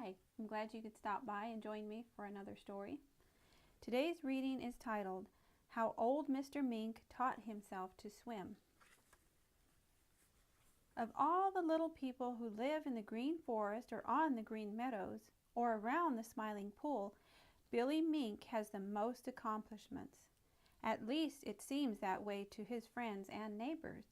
Hi, I'm glad you could stop by and join me for another story. Today's reading is titled, How Old Mr. Mink Taught Himself to Swim. Of all the little people who live in the green forest or on the green meadows or around the Smiling Pool, Billy Mink has the most accomplishments. At least it seems that way to his friends and neighbors.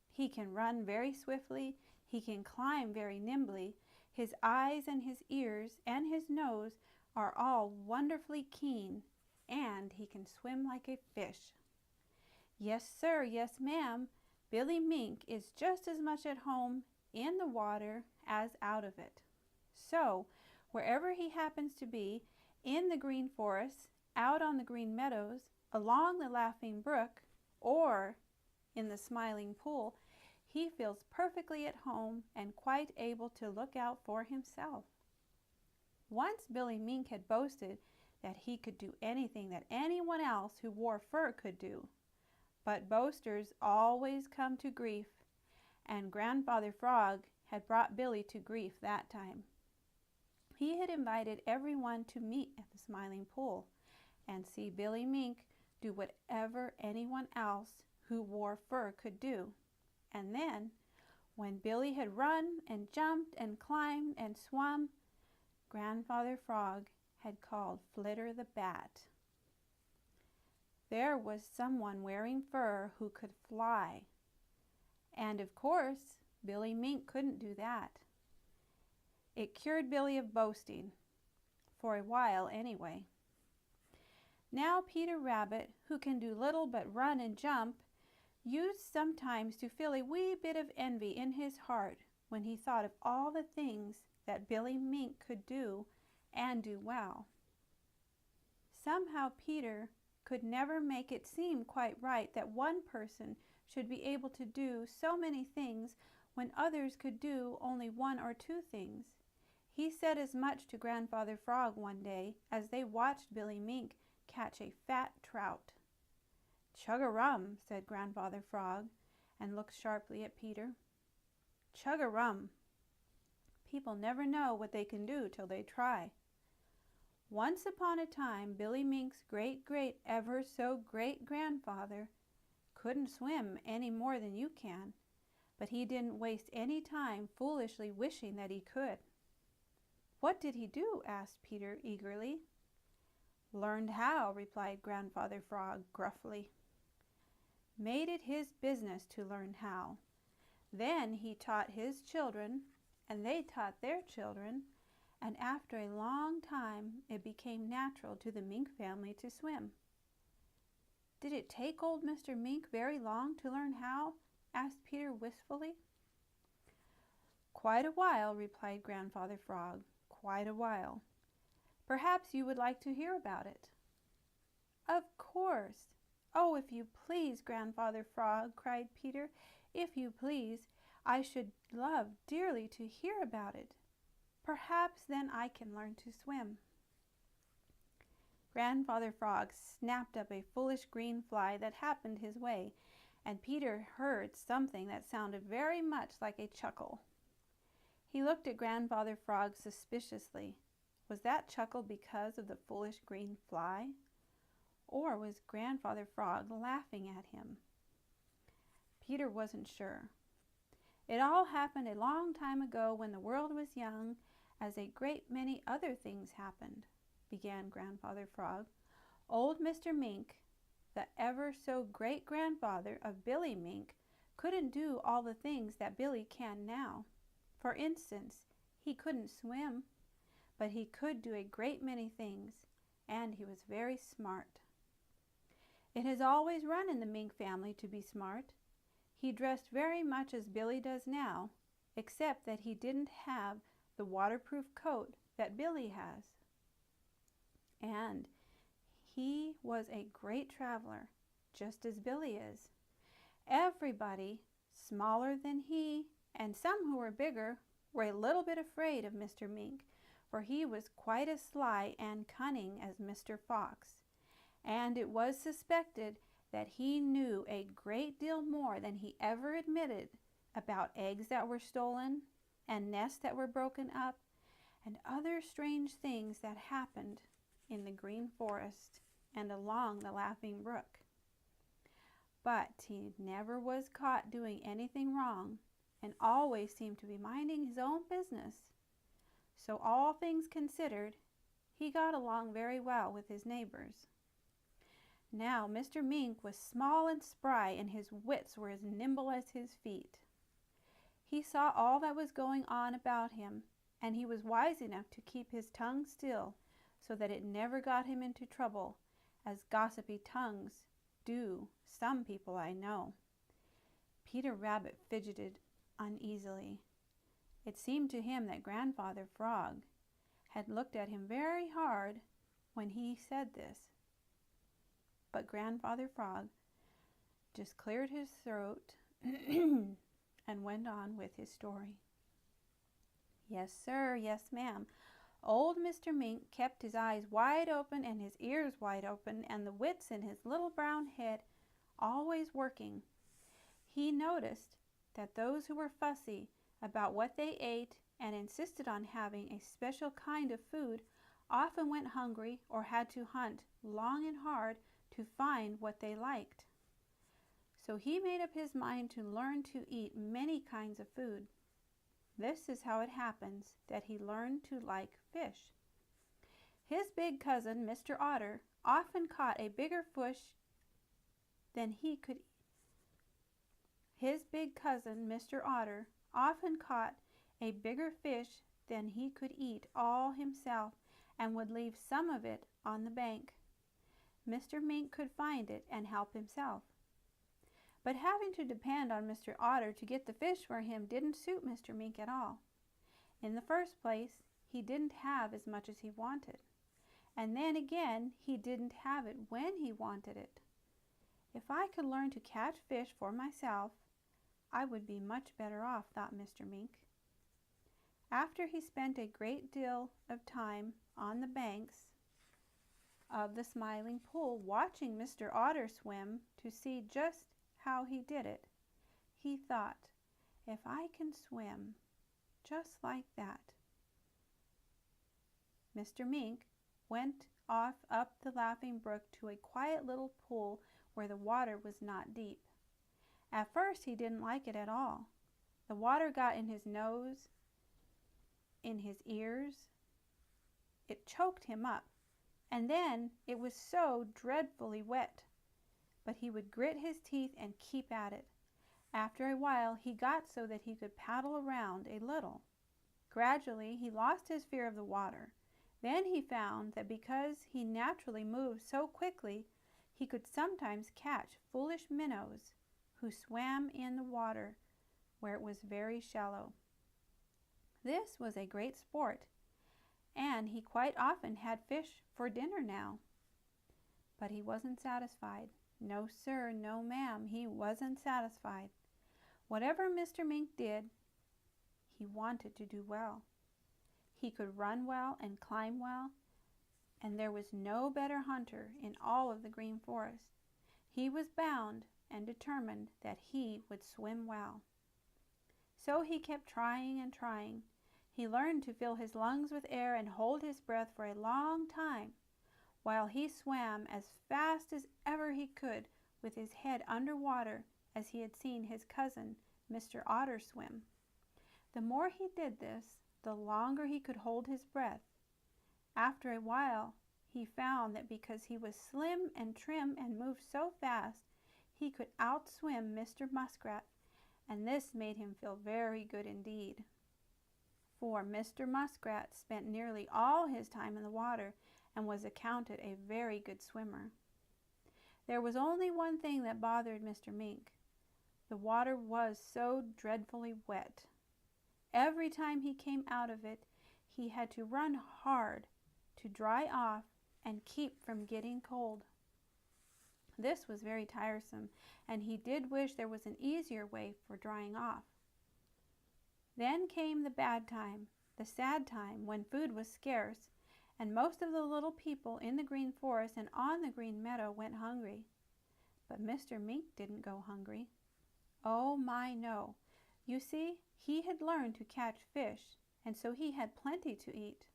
He can run very swiftly, he can climb very nimbly, his eyes and his ears and his nose are all wonderfully keen, and he can swim like a fish. Yes, sir, yes, ma'am, Billy Mink is just as much at home in the water as out of it. So, wherever he happens to be, in the green forest, out on the green meadows, along the Laughing Brook, or in the Smiling Pool, he feels perfectly at home and quite able to look out for himself. Once Billy Mink had boasted that he could do anything that anyone else who wore fur could do. But boasters always come to grief, and Grandfather Frog had brought Billy to grief that time. He had invited everyone to meet at the Smiling Pool and see Billy Mink do whatever anyone else who wore fur could do. And then, when Billy had run and jumped and climbed and swum, Grandfather Frog had called Flitter the Bat. There was someone wearing fur who could fly. And of course, Billy Mink couldn't do that. It cured Billy of boasting, for a while anyway. Now Peter Rabbit, who can do little but run and jump, used sometimes to feel a wee bit of envy in his heart when he thought of all the things that Billy Mink could do and do well. Somehow Peter could never make it seem quite right that one person should be able to do so many things when others could do only one or two things. He said as much to Grandfather Frog one day as they watched Billy Mink catch a fat trout. "Chug-a-rum," said Grandfather Frog, and looked sharply at Peter. "Chug-a-rum. People never know what they can do till they try." Once upon a time, Billy Mink's great-great-ever-so-great-grandfather couldn't swim any more than you can, but he didn't waste any time foolishly wishing that he could. "What did he do?" asked Peter eagerly. "Learned how," replied Grandfather Frog gruffly. Made it his business to learn how. Then he taught his children, and they taught their children, and after a long time it became natural to the Mink family to swim. "Did it take old Mr. Mink very long to learn how?" asked Peter wistfully. "Quite a while," replied Grandfather Frog. "Quite a while. Perhaps you would like to hear about it." "Of course. Oh, if you please, Grandfather Frog," cried Peter. "If you please, I should love dearly to hear about it. Perhaps then I can learn to swim." Grandfather Frog snapped up a foolish green fly that happened his way, and Peter heard something that sounded very much like a chuckle. He looked at Grandfather Frog suspiciously. Was that chuckle because of the foolish green fly? Or was Grandfather Frog laughing at him? Peter wasn't sure. "It all happened a long time ago when the world was young, as a great many other things happened," began Grandfather Frog. "Old Mr. Mink, the ever-so-great-grandfather of Billy Mink, couldn't do all the things that Billy can now. For instance, he couldn't swim, but he could do a great many things, and he was very smart. It has always run in the Mink family to be smart. He dressed very much as Billy does now, except that he didn't have the waterproof coat that Billy has. And he was a great traveler, just as Billy is. Everybody, smaller than he, and some who were bigger, were a little bit afraid of Mr. Mink, for he was quite as sly and cunning as Mr. Fox, and it was suspected that he knew a great deal more than he ever admitted about eggs that were stolen and nests that were broken up and other strange things that happened in the green forest and along the Laughing Brook. But he never was caught doing anything wrong and always seemed to be minding his own business. So all things considered, he got along very well with his neighbors. Now Mr. Mink was small and spry, and his wits were as nimble as his feet. He saw all that was going on about him, and he was wise enough to keep his tongue still so that it never got him into trouble, as gossipy tongues do some people I know. Peter Rabbit fidgeted uneasily. It seemed to him that Grandfather Frog had looked at him very hard when he said this. But Grandfather Frog just cleared his throat and went on with his story. Yes, sir, yes, ma'am. Old Mr. Mink kept his eyes wide open and his ears wide open and the wits in his little brown head always working. He noticed that those who were fussy about what they ate and insisted on having a special kind of food often went hungry or had to hunt long and hard to find what they liked. So he made up his mind to learn to eat many kinds of food. This is how it happens that he learned to like fish. His big cousin, Mr. Otter, often caught a bigger fish than he could eat. His big cousin, Mr. Otter, often caught a bigger fish than he could eat all himself and would leave some of it on the bank. Mr. Mink could find it and help himself. But having to depend on Mr. Otter to get the fish for him didn't suit Mr. Mink at all. In the first place, he didn't have as much as he wanted. And then again, he didn't have it when he wanted it. If I could learn to catch fish for myself, I would be much better off, thought Mr. Mink. After he spent a great deal of time on the banks of the Smiling Pool watching Mr. Otter swim to see just how he did it, he thought, if I can swim just like that. Mr. Mink went off up the Laughing Brook to a quiet little pool where the water was not deep. At first he didn't like it at all. The water got in his nose, in his ears. It choked him up, and then it was so dreadfully wet. But he would grit his teeth and keep at it. After a while he got so that he could paddle around a little. Gradually he lost his fear of the water. Then he found that because he naturally moved so quickly, he could sometimes catch foolish minnows who swam in the water where it was very shallow. This was a great sport, and he quite often had fish for dinner now. But he wasn't satisfied. No, sir, no, ma'am, he wasn't satisfied. Whatever Mr. Mink did, he wanted to do well. He could run well and climb well, and there was no better hunter in all of the Green Forest. He was bound and determined that he would swim well. So he kept trying and trying. He learned to fill his lungs with air and hold his breath for a long time, while he swam as fast as ever he could with his head under water, as he had seen his cousin, Mr. Otter, swim. The more he did this, the longer he could hold his breath. After a while, he found that because he was slim and trim and moved so fast, he could outswim Mr. Muskrat, and this made him feel very good indeed. For Mr. Muskrat spent nearly all his time in the water and was accounted a very good swimmer. There was only one thing that bothered Mr. Mink. The water was so dreadfully wet. Every time he came out of it, he had to run hard to dry off and keep from getting cold. This was very tiresome, and he did wish there was an easier way for drying off. Then came the bad time, the sad time, when food was scarce, and most of the little people in the Green Forest and on the Green Meadow went hungry. But Mr. Mink didn't go hungry. Oh my, no. You see, he had learned to catch fish, and so he had plenty to eat.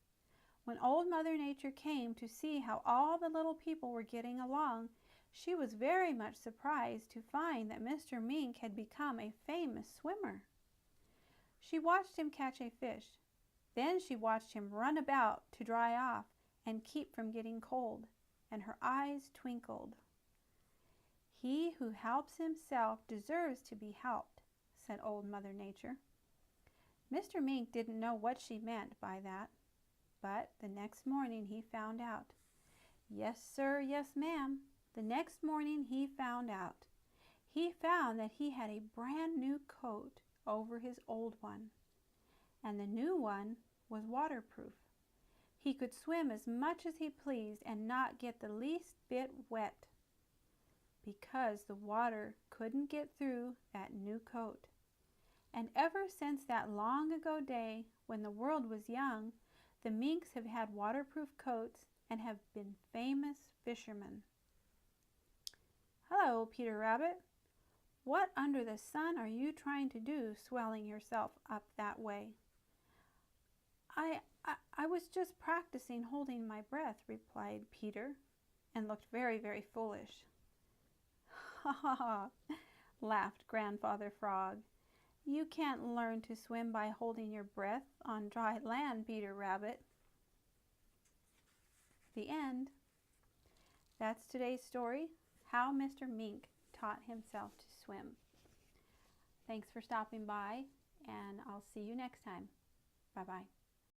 When Old Mother Nature came to see how all the little people were getting along, she was very much surprised to find that Mr. Mink had become a famous swimmer. She watched him catch a fish. Then she watched him run about to dry off and keep from getting cold, and her eyes twinkled. "He who helps himself deserves to be helped," said Old Mother Nature. Mr. Mink didn't know what she meant by that, but the next morning he found out. Yes, sir, yes, ma'am. The next morning he found out. He found that he had a brand new coat over his old one, and the new one was waterproof. He could swim as much as he pleased and not get the least bit wet, because the water couldn't get through that new coat. And ever since that long ago day when the world was young, the minks have had waterproof coats and have been famous fishermen. "Hello, Peter Rabbit. What under the sun are you trying to do, swelling yourself up that way?" I was just practicing holding my breath," replied Peter, and looked very, very foolish. "Ha ha ha," laughed Grandfather Frog. "You can't learn to swim by holding your breath on dry land, Peter Rabbit." The end. That's today's story, How Mr. Mink Taught Himself to Swim. Thanks for stopping by, and I'll see you next time. Bye-bye.